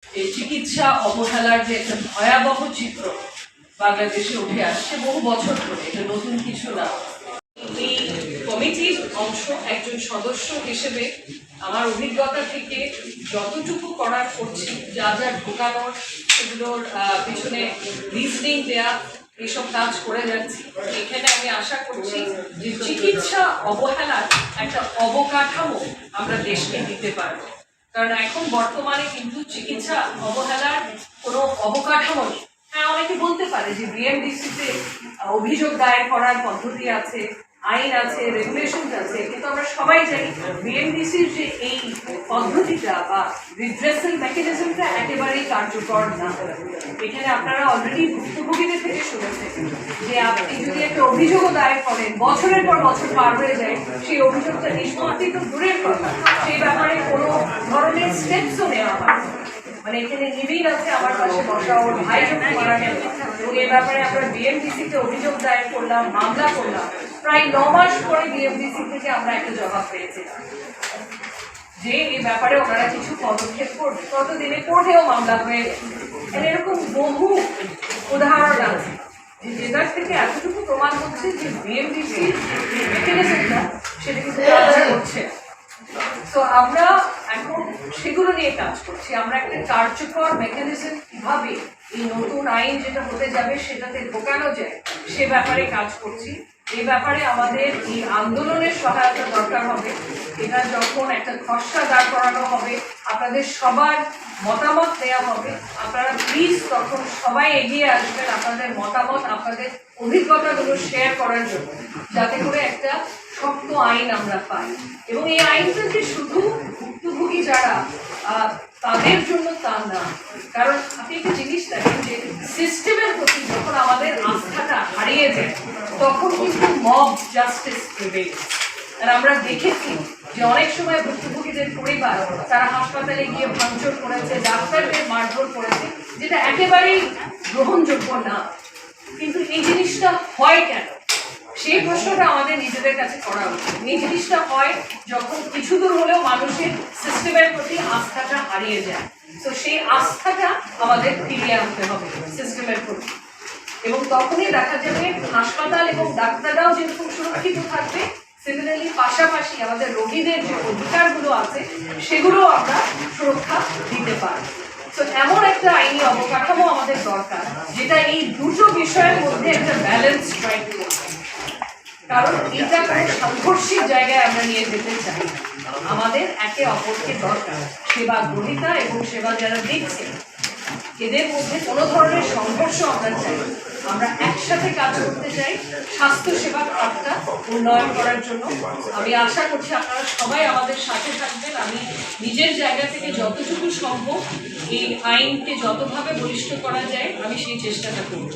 এই চিকিৎসা অবহেলার যে একটা ভয়াবহ চিত্র বাংলাদেশে উঠে আসছে বহু বছর ধরে, এটা নতুন কিছু না। এই কমিটির অংশ একজন সদস্য হিসেবে আমার অভিজ্ঞতা থেকে যতটুকু করার করছি, যা যা ঢোকানোর সেগুলোর পিছনে রিজনিং দেয়া, এইসব কাজ করে যাচ্ছি। এখানে আমি আশা করছি যে চিকিৎসা অবহেলার একটা অবকাঠামো আমরা দেশকে দিতে পারবো। কারণ এখন বর্তমানে কিন্তু চিকিৎসা অবহেলার কোনো অবকাঠামো নেই। হ্যাঁ, অনেকে বলতে পারে যে বিএমডিসিতে অভিযোগ দায়ের করার পদ্ধতি আছে, আইন আছে, রেগুলেশন আছে, কিন্তু আমরা সবাই জানি বিএমডিসির যে এই পদ্ধতিটা বা রিড্রেসাল মেকানিজমটা একেবারেই কার্যকর না। এখানে আপনারা অলরেডি ভুক্তভোগীদের থেকে শুনেছেন যে আপনি যদি একটা অভিযোগও দায়ের করেন, বছরের পর বছর পার হয়ে যায়, সেই অভিযোগটা নিষ্পত্তি তো দূরের কথা, সেই ব্যাপারে কোনো ধরনের স্টেপসও নেওয়া হয়। মানে এখানে নিবিড় আছে আমার পাশে বসা, ওর ভাই যখন মারা গেল এবং এই ব্যাপারে আমরা বিএমডিসিতে অভিযোগ দায়ের করলাম, মামলা করলাম, প্রায় 9 মাস পরে বিএমডিসি থেকে আমরা একটা জবাব পেয়েছিলাম যে এই ব্যাপারে ওনারা কিছু পদক্ষেপ করবে। ততদিনে কোর্টেও মামলা হয়ে গেছে। এরকম বহু উদাহরণ আছে যেটার থেকে এতটুকু প্রমাণ হচ্ছে যে বিএমডিসির মেকানিজমটা সেটা কিন্তু কাজ করছে। তো আমরা এখন সেগুলো নিয়ে কাজ করছি। আমরা একটা কার্যকর মেকানিজম কিভাবে এই নতুন আইন যেটা হতে যাবে সেটাতে ঢোকানো যায় সে ব্যাপারে কাজ করছি। এই ব্যাপারে আমাদের এই আন্দোলনের সহায়তা দরকার হবে। এটা যখন একটা খসড়া দাঁড় করানো হবে, আপনাদের সবার মতামত দেওয়া হবে, আপনারা প্লিজ তখন সবাই এগিয়ে আসবেন আপনাদের মতামত, আপনাদের অভিজ্ঞতাগুলো শেয়ার করার জন্য, যাতে করে একটা শক্ত আইন আমরা পাই। এবং এই আইনটা যে শুধু ভুক্তভোগী যারা তাদের জন্য তা না। কারণ আপনি একটা জিনিস দেখেন যে সিস্টেমের প্রতি যখন আমাদের আস্থাটা হারিয়ে যায় তখন কিন্তু মব জাস্টিস প্রিভেইলস। আর আমরা দেখেছি যে অনেক সময় ভুক্তভোগীদের পরিবার তারা হাসপাতালে গিয়ে ভাঙচুর করেছে, ডাক্তারদের মারধর করেছে, যেটা একেবারেই গ্রহণযোগ্য না। কিন্তু এই জিনিসটা হয় কেন, সেই প্রশ্নটা আমাদের নিজেদের কাছে করা উচিত। এই জিনিসটা হয় যখন কিছু দূর হলেও মানুষের সিস্টেমের প্রতি আস্থাটা হারিয়ে যায়। তো সেই আস্থাটা আমাদের ফিরিয়ে আনতে হবে সিস্টেমের প্রতি, এবং তখনই দেখা যাবে হাসপাতাল এবং ডাক্তাররাও যেরকম সুরক্ষিত থাকবে, সিমিলারলি পাশাপাশি আমাদের রোগীদের যে অধিকারগুলো আছে সেগুলো আমরা সুরক্ষা দিতে পারি। তো এমন একটা আইনি অবকাঠামো আমাদের দরকার যেটা এই দুটো বিষয়ের মধ্যে একটা ব্যালেন্স স্ট্রাইক করবে। কারণ এটা কোনো সাংঘর্ষিক জায়গায় আমরা নিয়ে যেতে চাই না। আমাদের একে অপরকে দরকার। সেবা গ্রহীতা এবং সেবা যারা দিচ্ছে এদের মধ্যে কোনো ধরনের সংঘর্ষ আমরা চাই। আমরা একসাথে কাজ করতে চাই স্বাস্থ্য সেবা খাতটা উন্নয়ন করার জন্য। আমি আশা করছি আপনারা সবাই আমাদের সাথে থাকবেন। আমি নিজের জায়গা থেকে যতটুকু সম্ভব এই আইনকে যতভাবে বলিষ্ঠ করা যায় আমি সেই চেষ্টাটা করব।